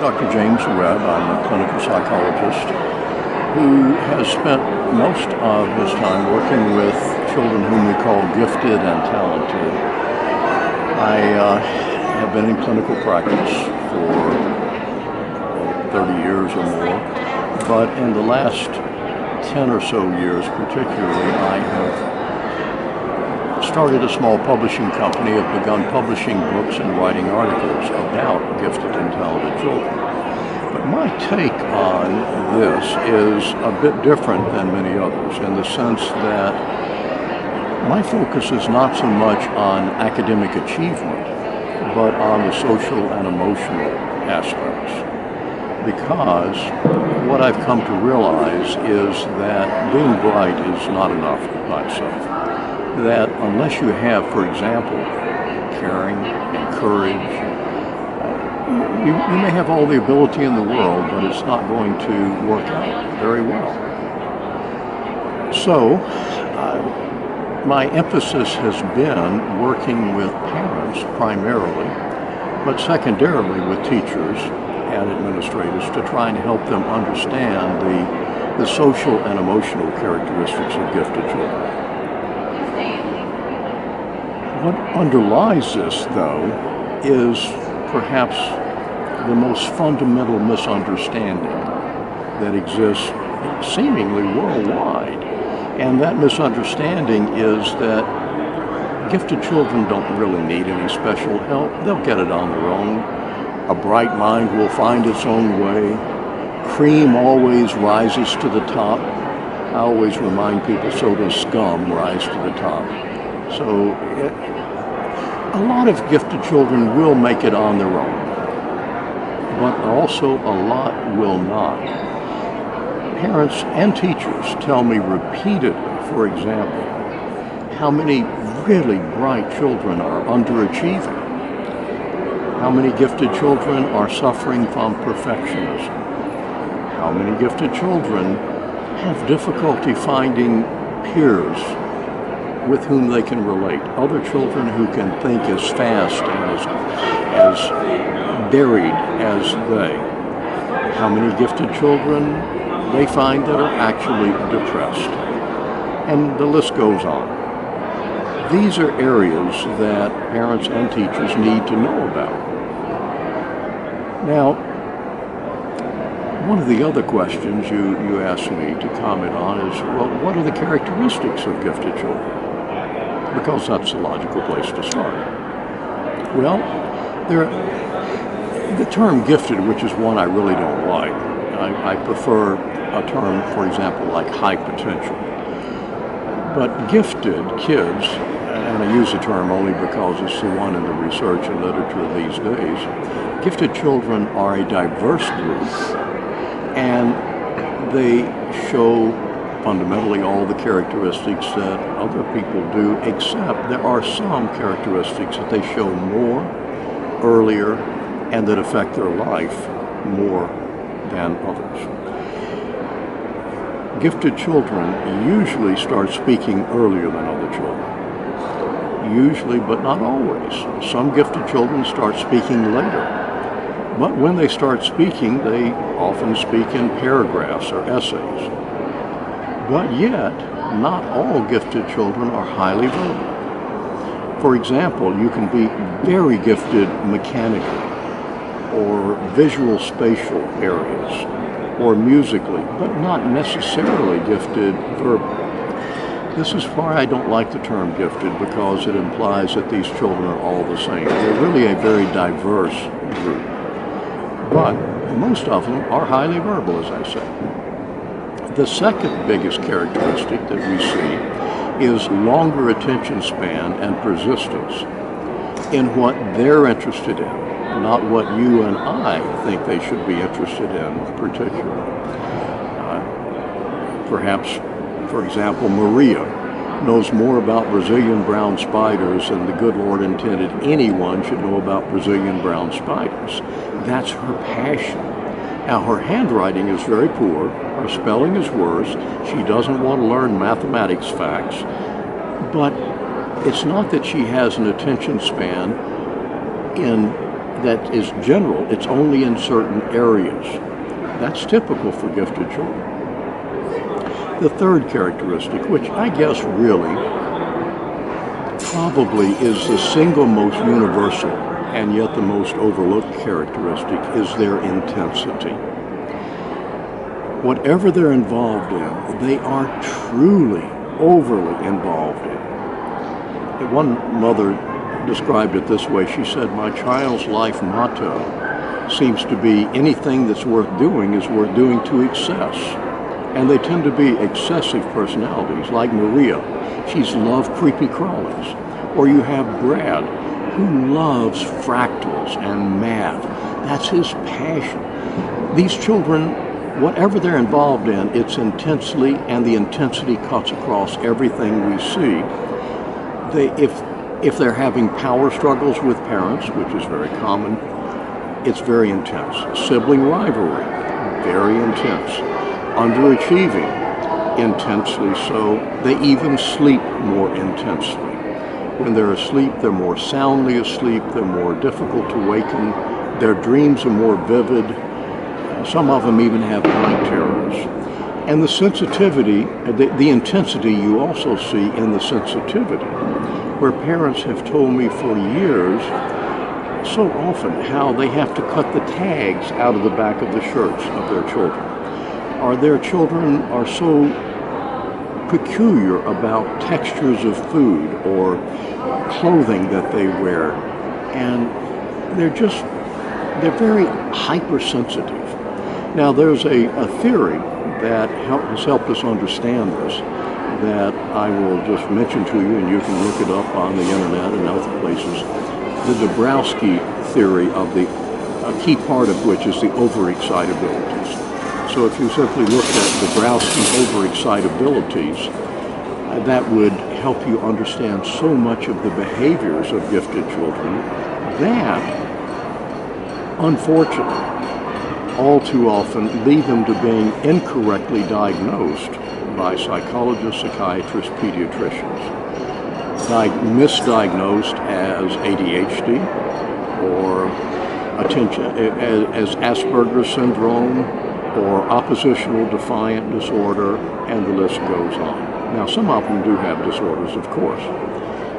Dr. James Webb. I'm a clinical psychologist who has spent most of his time working with children whom we call gifted and talented. I have been in clinical practice for 30 years or more, but in the last 10 or so years particularly, I have started a small publishing company, have begun publishing books and writing articles about gifted and talented children. But my take on this is a bit different than many others in the sense that my focus is not so much on academic achievement, but on the social and emotional aspects. Because what I've come to realize is that being bright is not enough by itself. That unless you have, for example, caring and courage, you may have all the ability in the world, but it's not going to work out very well. So, my emphasis has been working with parents primarily, but secondarily with teachers and administrators to try and help them understand the social and emotional characteristics of gifted children. What underlies this, though, is perhaps the most fundamental misunderstanding that exists seemingly worldwide. And that misunderstanding is that gifted children don't really need any special help. They'll get it on their own. A bright mind will find its own way. Cream always rises to the top. I always remind people, so does scum rise to the top. So a lot of gifted children will make it on their own, but also a lot will not. Parents and teachers tell me repeatedly, for example, how many really bright children are underachieving, how many gifted children are suffering from perfectionism, how many gifted children have difficulty finding peers with whom they can relate, other children who can think as fast and as varied as they. How many gifted children they find that are actually depressed. And the list goes on. These are areas that parents and teachers need to know about. Now, one of the other questions you asked me to comment on is, well, what are the characteristics of gifted children? Because that's the logical place to start. Well, the term gifted, which is one I really don't like. I prefer a term, for example, like high potential. But gifted kids, and I use the term only because it's the one in the research and literature these days, gifted children are a diverse group, and they show fundamentally all the characteristics that other people do, except there are some characteristics that they show more, earlier, and that affect their life more than others. Gifted children usually start speaking earlier than other children. Usually, but not always. Some gifted children start speaking later. But when they start speaking, they often speak in paragraphs or essays. But yet, not all gifted children are highly verbal. For example, you can be very gifted mechanically, or visual spatial areas, or musically, but not necessarily gifted verbally. This is why I don't like the term gifted, because it implies that these children are all the same. They're really a very diverse group. But most of them are highly verbal, as I said. The second biggest characteristic that we see is longer attention span and persistence in what they're interested in, not what you and I think they should be interested in particularly. Perhaps, for example, Maria knows more about Brazilian brown spiders than the good Lord intended anyone should know about Brazilian brown spiders. That's her passion. Now, her handwriting is very poor, her spelling is worse, she doesn't want to learn mathematics facts, but it's not that she has an attention span in that is general. It's only in certain areas. That's typical for gifted children. The third characteristic, which I guess really probably is the single most universal and yet the most overlooked characteristic, is their intensity. Whatever they're involved in, they are truly overly involved in. One mother described it this way. She said, "My child's life motto seems to be anything that's worth doing is worth doing to excess." And they tend to be excessive personalities, like Maria. She's loved creepy crawlies. Or you have Brad, who loves fractals and math. That's his passion. These children, whatever they're involved in, it's intensely, and the intensity cuts across everything we see. If they're having power struggles with parents, which is very common, it's very intense. Sibling rivalry, very intense. Underachieving, intensely so. They even sleep more intensely. When they're asleep, they're more soundly asleep, they're more difficult to waken, their dreams are more vivid. Some of them even have night terrors. And the sensitivity, the intensity you also see in the sensitivity, where parents have told me for years, so often, how they have to cut the tags out of the back of the shirts of their children. Or their children are so peculiar about textures of food or clothing that they wear, and they're very hypersensitive. Now, there's a theory that has helped us understand this, that I will just mention to you, and you can look it up on the internet and other places. The Dabrowski theory of a key part of which is the overexcitabilities. So if you simply look at Dabrowski overexcitabilities, that would help you understand so much of the behaviors of gifted children that, unfortunately, all too often lead them to being incorrectly diagnosed by psychologists, psychiatrists, pediatricians. Misdiagnosed as ADHD or attention as Asperger's syndrome or oppositional defiant disorder, and the list goes on. Now, some of them do have disorders, of course,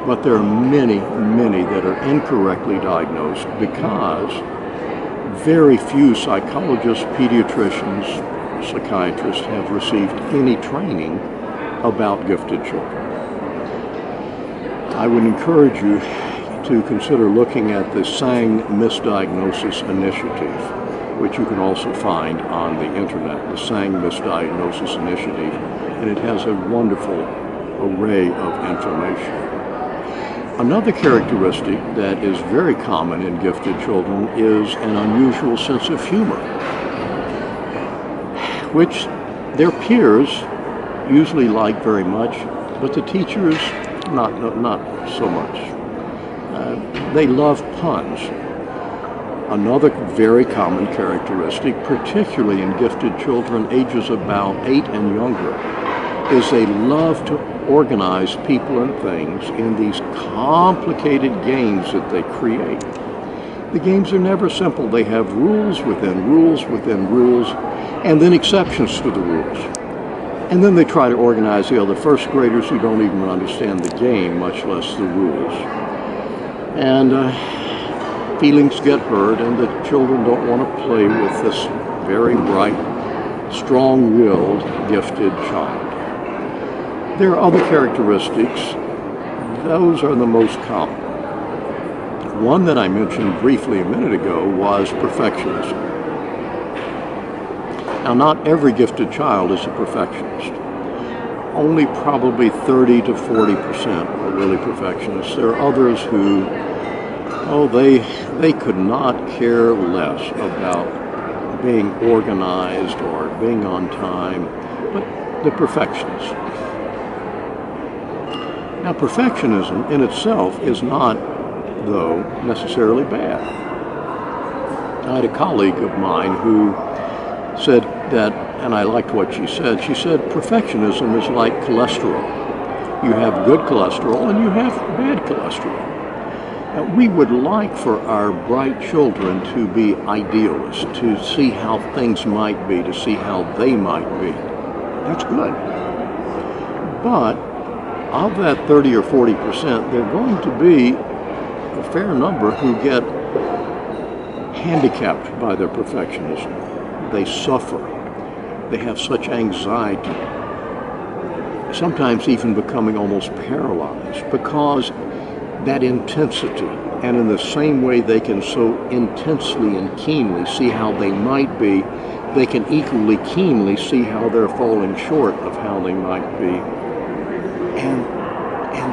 but there are many, many that are incorrectly diagnosed because very few psychologists, pediatricians, psychiatrists have received any training about gifted children. I would encourage you to consider looking at the Sang Misdiagnosis Initiative, which you can also find on the internet, the Sang Misdiagnosis Initiative, and it has a wonderful array of information. Another characteristic that is very common in gifted children is an unusual sense of humor, which their peers usually like very much, but the teachers not so much. They love puns. Another very common characteristic, particularly in gifted children ages about 8 and younger, is they love to organize people and things in these complicated games that they create. The games are never simple. They have rules within rules within rules, and then exceptions to the rules. And then they try to organize the other first graders who don't even understand the game, much less the rules. And feelings get hurt, and the children don't want to play with this very bright, strong-willed, gifted child. There are other characteristics. Those are the most common. One that I mentioned briefly a minute ago was perfectionism. Now, not every gifted child is a perfectionist. Only probably 30 to 40% are really perfectionists. There are others who, they could not care less about being organized or being on time, but the perfectionists. Now, perfectionism in itself is not, though, necessarily bad. I had a colleague of mine who said that, and I liked what she said, perfectionism is like cholesterol. You have good cholesterol and you have bad cholesterol. We would like for our bright children to be idealists, to see how things might be, to see how they might be. That's good. But of that 30 or 40%, there are going to be a fair number who get handicapped by their perfectionism. They suffer. They have such anxiety, sometimes even becoming almost paralyzed, because that intensity, and in the same way they can so intensely and keenly see how they might be, they can equally keenly see how they're falling short of how they might be. And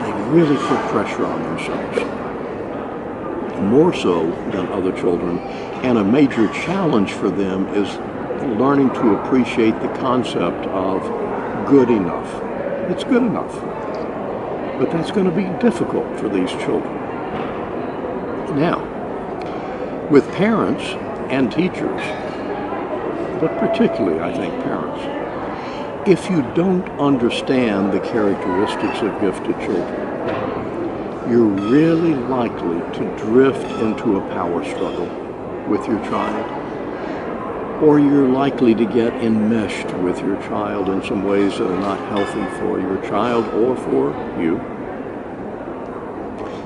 they really put pressure on themselves, more so than other children. And a major challenge for them is learning to appreciate the concept of good enough. It's good enough. But that's going to be difficult for these children. Now, with parents and teachers, but particularly, I think, parents, if you don't understand the characteristics of gifted children, you're really likely to drift into a power struggle with your child, or you're likely to get enmeshed with your child in some ways that are not healthy for your child or for you.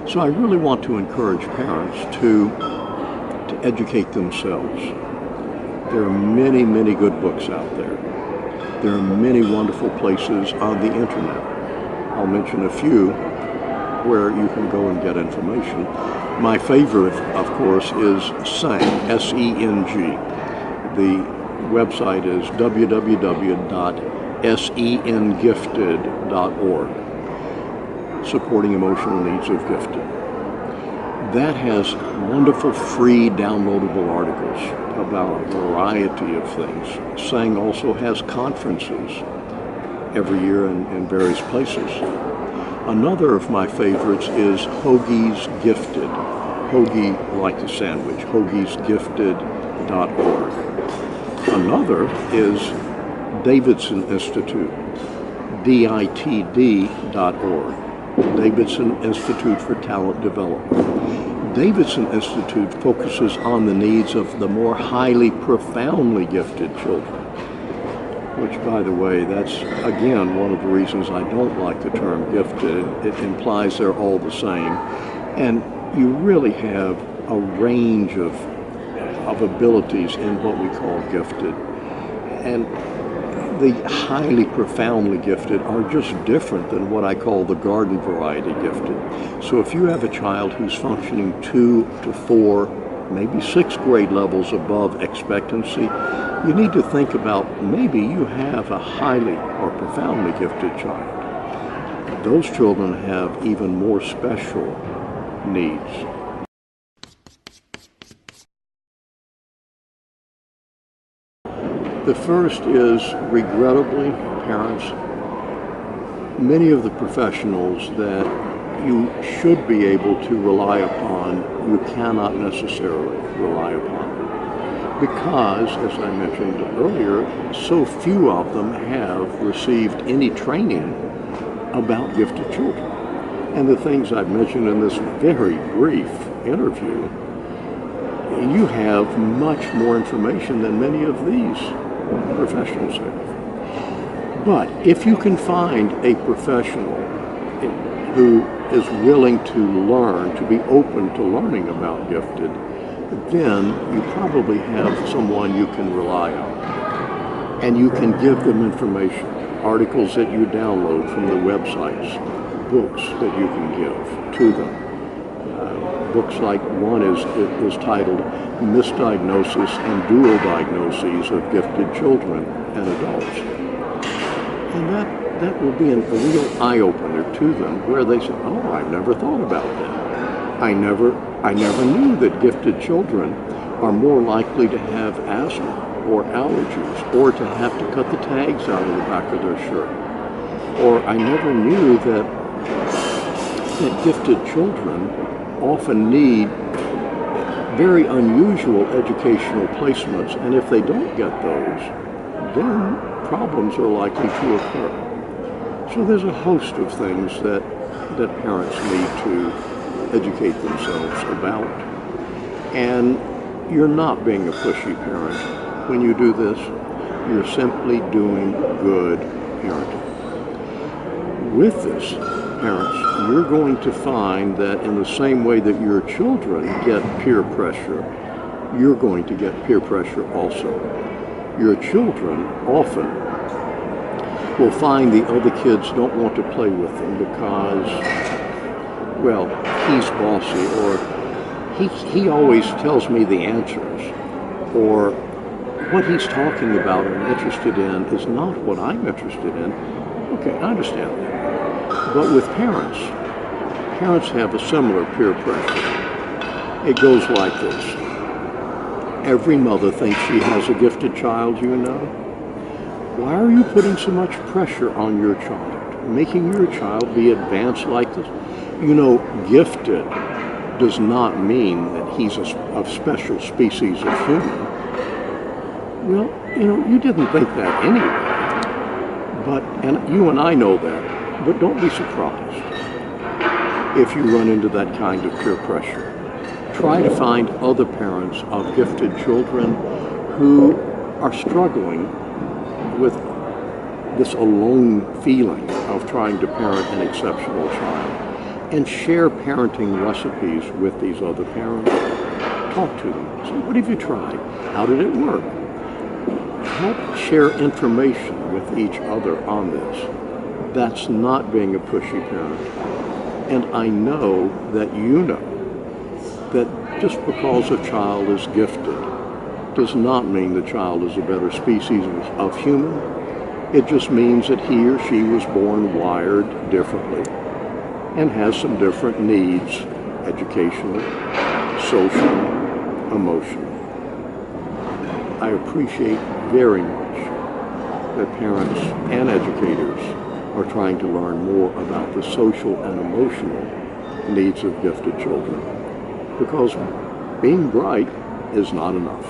So I really want to encourage parents to educate themselves. There are many, many good books out there. There are many wonderful places on the internet. I'll mention a few where you can go and get information. My favorite, of course, is Sang, S-E-N-G. The website is www.sengifted.org, supporting emotional needs of gifted. That has wonderful free downloadable articles about a variety of things. Sang also has conferences every year in various places. Another of my favorites is Hoagie's Gifted. Hoagie like the sandwich, hoagiesgifted.org. Another is Davidson Institute, DITD.org, Davidson Institute for Talent Development. Davidson Institute focuses on the needs of the more highly, profoundly gifted children, which, by the way, that's, again, one of the reasons I don't like the term gifted. It implies they're all the same. And you really have a range of abilities in what we call gifted. And the highly profoundly gifted are just different than what I call the garden variety gifted. So if you have a child who's functioning 2 to 4, maybe 6 grade levels above expectancy, you need to think about maybe you have a highly or profoundly gifted child. Those children have even more special needs. The first is, regrettably, parents, many of the professionals that you should be able to rely upon, you cannot necessarily rely upon. Because, as I mentioned earlier, so few of them have received any training about gifted children. And the things I've mentioned in this very brief interview, you have much more information than many of these professionals have. But if you can find a professional who is willing to learn, to be open to learning about gifted, then you probably have someone you can rely on. And you can give them information, articles that you download from the websites, books that you can give to them. Books like one is titled Misdiagnosis and Dual Diagnoses of Gifted Children and Adults. And that will be a real eye-opener to them, where they say, oh, I've never thought about that. I never knew that gifted children are more likely to have asthma or allergies, or to have to cut the tags out of the back of their shirt. Or I never knew that gifted children often need very unusual educational placements, and if they don't get those, then problems are likely to occur. So there's a host of things that parents need to educate themselves about. And you're not being a pushy parent when you do this. You're simply doing good parenting. With this, parents, you're going to find that in the same way that your children get peer pressure, you're going to get peer pressure also. Your children often will find the other kids don't want to play with them because, well, he's bossy, or he always tells me the answers, or what he's talking about and interested in is not what I'm interested in. Okay, I understand that. But with parents, parents have a similar peer pressure. It goes like this. Every mother thinks she has a gifted child, you know. Why are you putting so much pressure on your child, making your child be advanced like this? You know, gifted does not mean that he's a special species of human. Well, you know, you didn't think that anyway. And you and I know that. But don't be surprised if you run into that kind of peer pressure. Try to find other parents of gifted children who are struggling with this alone feeling of trying to parent an exceptional child, and share parenting recipes with these other parents. Talk to them. Say, what have you tried? How did it work? Help share information with each other on this. That's not being a pushy parent. And I know that you know that just because a child is gifted does not mean the child is a better species of human. It just means that he or she was born wired differently and has some different needs, educational, social, emotional. I appreciate very much that parents and educators are trying to learn more about the social and emotional needs of gifted children, because being bright is not enough.